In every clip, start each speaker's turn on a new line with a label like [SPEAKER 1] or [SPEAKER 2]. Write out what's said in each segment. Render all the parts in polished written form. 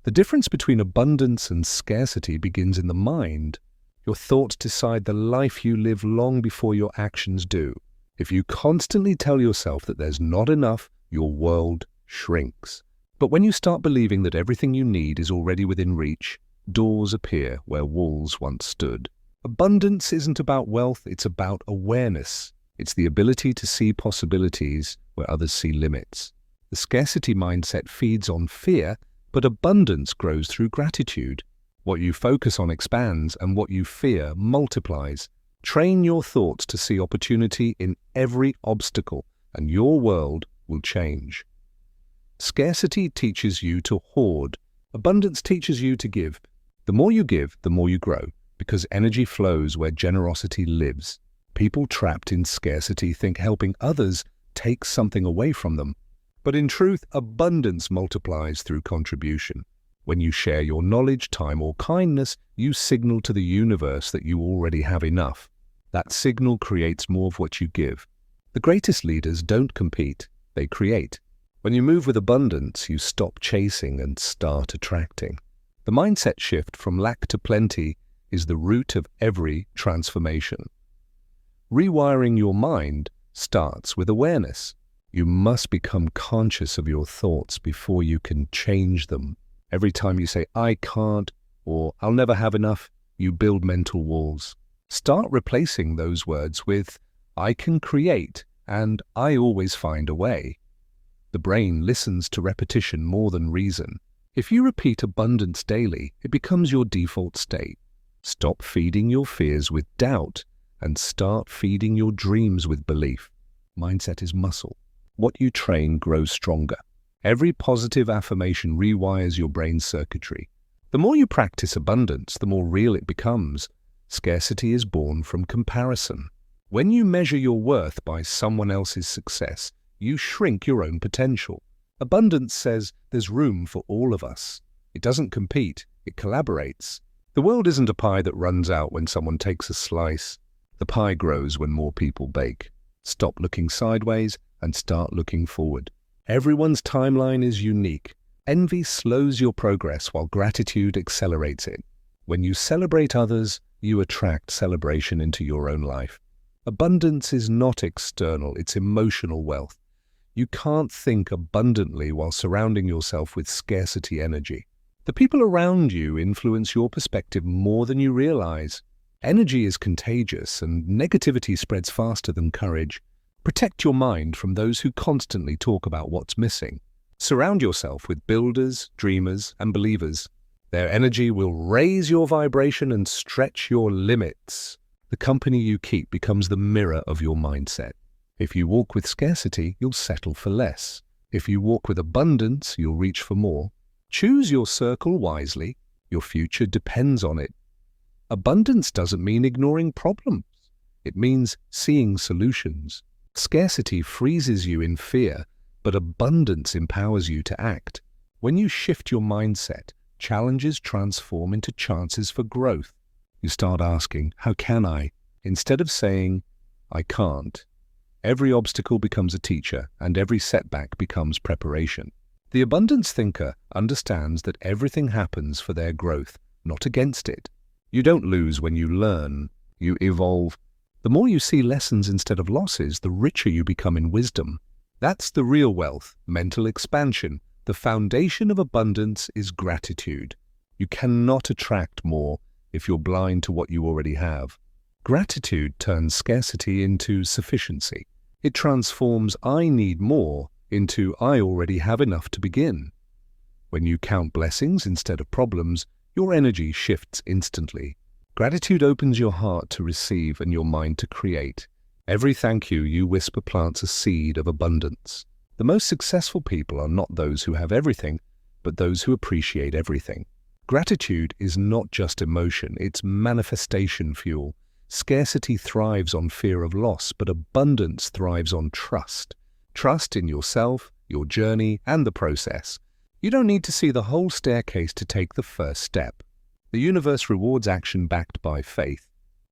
[SPEAKER 1] The difference between abundance and scarcity begins in the mind. Your thoughts decide the life you live long before your actions do. If you constantly tell yourself that there's not enough, your world shrinks. But when you start believing that everything you need is already within reach, doors appear where walls once stood. Abundance isn't about wealth, it's about awareness. It's the ability to see possibilities where others see limits. The scarcity mindset feeds on fear, but abundance grows through gratitude. What you focus on expands, and what you fear multiplies. Train your thoughts to see opportunity in every obstacle, and your world will change. Scarcity teaches you to hoard. Abundance teaches you to give. The more you give, the more you grow, because energy flows where generosity lives. People trapped in scarcity think helping others takes something away from them. But in truth, abundance multiplies through contribution. When you share your knowledge, time, or kindness, you signal to the universe that you already have enough. That signal creates more of what you give. The greatest leaders don't compete, they create. When you move with abundance, you stop chasing and start attracting. The mindset shift from lack to plenty is the root of every transformation. Rewiring your mind starts with awareness. You must become conscious of your thoughts before you can change them. Every time you say, "I can't," or "I'll never have enough," you build mental walls. Start replacing those words with, "I can create," and "I always find a way." The brain listens to repetition more than reason. If you repeat abundance daily, it becomes your default state. Stop feeding your fears with doubt and start feeding your dreams with belief. Mindset is muscle. What you train grows stronger. Every positive affirmation rewires your brain's circuitry. The more you practice abundance, the more real it becomes. Scarcity is born from comparison. When you measure your worth by someone else's success, you shrink your own potential. Abundance says there's room for all of us. It doesn't compete, it collaborates. The world isn't a pie that runs out when someone takes a slice. The pie grows when more people bake. Stop looking sideways and start looking forward. Everyone's timeline is unique. Envy slows your progress while gratitude accelerates it. When you celebrate others, you attract celebration into your own life. Abundance is not external, it's emotional wealth. You can't think abundantly while surrounding yourself with scarcity energy. The people around you influence your perspective more than you realize. Energy is contagious and negativity spreads faster than courage. Protect your mind from those who constantly talk about what's missing. Surround yourself with builders, dreamers, and believers. Their energy will raise your vibration and stretch your limits. The company you keep becomes the mirror of your mindset. If you walk with scarcity, you'll settle for less. If you walk with abundance, you'll reach for more. Choose your circle wisely. Your future depends on it. Abundance doesn't mean ignoring problems. It means seeing solutions. Scarcity freezes you in fear, but abundance empowers you to act. When you shift your mindset, challenges transform into chances for growth. You start asking, "How can I?" instead of saying, "I can't." Every obstacle becomes a teacher, and every setback becomes preparation. The abundance thinker understands that everything happens for their growth, not against it. You don't lose when you learn, you evolve. The more you see lessons instead of losses, the richer you become in wisdom. That's the real wealth, mental expansion. The foundation of abundance is gratitude. You cannot attract more if you're blind to what you already have. Gratitude turns scarcity into sufficiency. It transforms "I need more" into "I already have enough to begin." When you count blessings instead of problems, your energy shifts instantly. Gratitude opens your heart to receive and your mind to create. Every thank you you whisper plants a seed of abundance. The most successful people are not those who have everything, but those who appreciate everything. Gratitude is not just emotion, it's manifestation fuel. Scarcity thrives on fear of loss, but abundance thrives on trust. Trust in yourself, your journey, and the process. You don't need to see the whole staircase to take the first step. The universe rewards action backed by faith.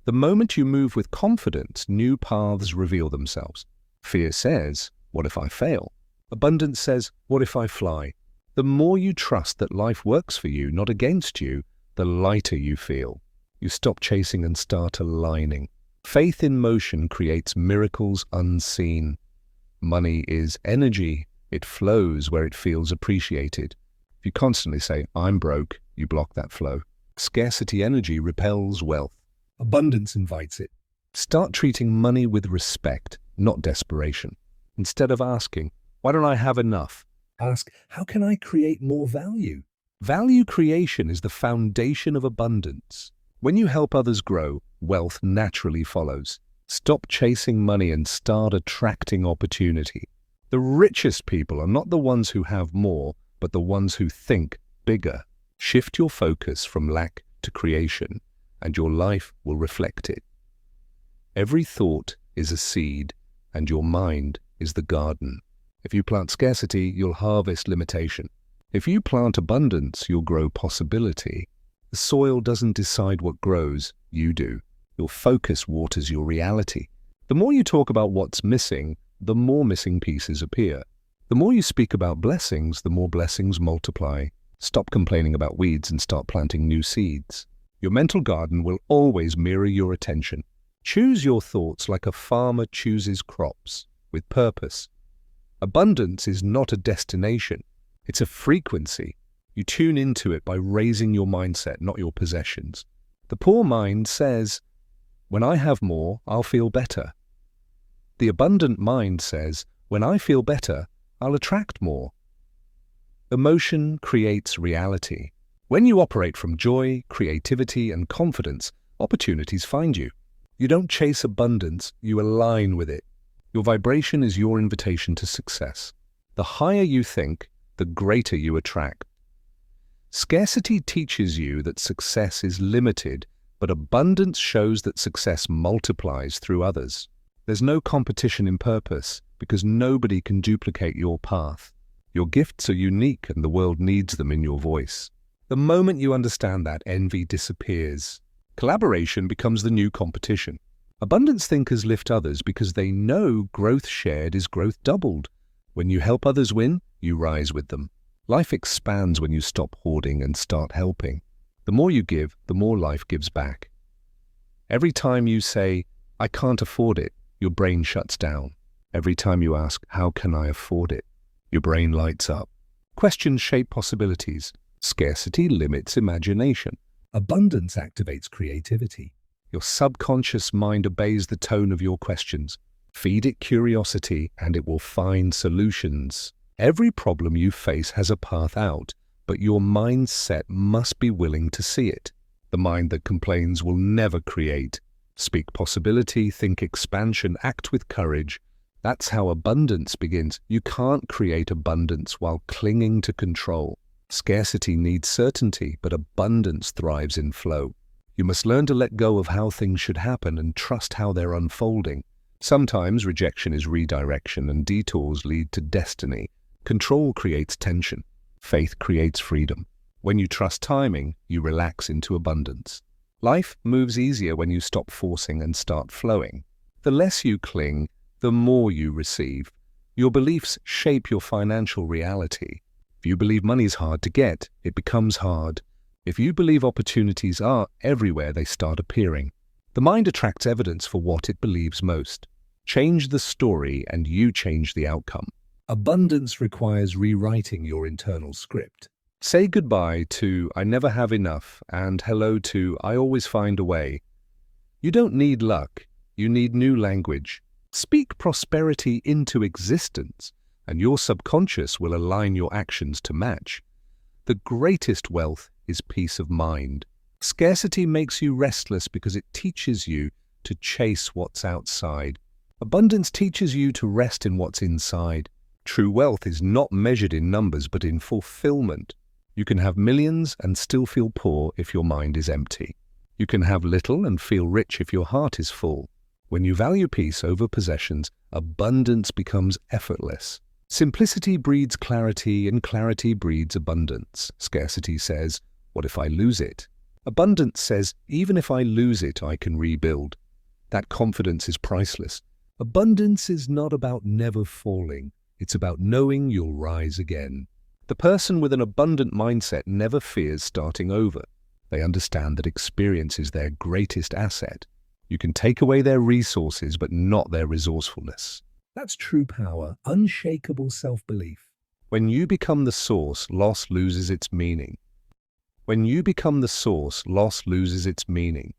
[SPEAKER 1] The moment you move with confidence, new paths reveal themselves. Fear says, "What if I fail?" Abundance says, "What if I fly?" The more you trust that life works for you, not against you, the lighter you feel. You stop chasing and start aligning. Faith in motion creates miracles unseen. Money is energy. It flows where it feels appreciated. If you constantly say, "I'm broke," you block that flow. Scarcity energy repels wealth. Abundance invites it. Start treating money with respect, not desperation. Instead of asking, "Why don't I have enough?" ask, "How can I create more value?" Value creation is the foundation of abundance. When you help others grow, wealth naturally follows. Stop chasing money and start attracting opportunity. The richest people are not the ones who have more, but the ones who think bigger. Shift your focus from lack to creation, and your life will reflect it. Every thought is a seed, and your mind is the garden. If you plant scarcity, you'll harvest limitation. If you plant abundance, you'll grow possibility. The soil doesn't decide what grows, you do. Your focus waters your reality. The more you talk about what's missing, the more missing pieces appear. The more you speak about blessings, the more blessings multiply. Stop complaining about weeds and start planting new seeds. Your mental garden will always mirror your attention. Choose your thoughts like a farmer chooses crops, with purpose. Abundance is not a destination, it's a frequency. You tune into it by raising your mindset, not your possessions. The poor mind says, "When I have more, I'll feel better." The abundant mind says, "When I feel better, I'll attract more." Emotion creates reality. When you operate from joy, creativity, and confidence, opportunities find you. You don't chase abundance, you align with it. Your vibration is your invitation to success. The higher you think, the greater you attract. Scarcity teaches you that success is limited, but abundance shows that success multiplies through others. There's no competition in purpose, because nobody can duplicate your path. Your gifts are unique and the world needs them in your voice. The moment you understand that, envy disappears. Collaboration becomes the new competition. Abundance thinkers lift others because they know growth shared is growth doubled. When you help others win, you rise with them. Life expands when you stop hoarding and start helping. The more you give, the more life gives back. Every time you say, "I can't afford it," your brain shuts down. Every time you ask, "How can I afford it?" your brain lights up. Questions shape possibilities. Scarcity limits imagination. Abundance activates creativity. Your subconscious mind obeys the tone of your questions. Feed it curiosity and it will find solutions. Every problem you face has a path out, but your mindset must be willing to see it. The mind that complains will never create. Speak possibility, think expansion, act with courage. That's how abundance begins. You can't create abundance while clinging to control. Scarcity needs certainty, but abundance thrives in flow. You must learn to let go of how things should happen and trust how they're unfolding. Sometimes rejection is redirection and detours lead to destiny. Control creates tension. Faith creates freedom. When you trust timing, you relax into abundance. Life moves easier when you stop forcing and start flowing. The less you cling, the more you receive. Your beliefs shape your financial reality. If you believe money's hard to get, it becomes hard. If you believe opportunities are everywhere, they start appearing. The mind attracts evidence for what it believes most. Change the story and you change the outcome. Abundance requires rewriting your internal script. Say goodbye to "I never have enough" and hello to "I always find a way." You don't need luck, you need new language. Speak prosperity into existence, and your subconscious will align your actions to match. The greatest wealth is peace of mind. Scarcity makes you restless because it teaches you to chase what's outside. Abundance teaches you to rest in what's inside. True wealth is not measured in numbers but in fulfillment. You can have millions and still feel poor if your mind is empty. You can have little and feel rich if your heart is full. When you value peace over possessions, abundance becomes effortless. Simplicity breeds clarity, and clarity breeds abundance. Scarcity says, "What if I lose it?" Abundance says, "Even if I lose it, I can rebuild." That confidence is priceless. Abundance is not about never falling. It's about knowing you'll rise again. The person with an abundant mindset never fears starting over. They understand that experience is their greatest asset. You can take away their resources, but not their resourcefulness. That's true power, unshakable self-belief. When you become the source, loss loses its meaning. When you become the source, loss loses its meaning.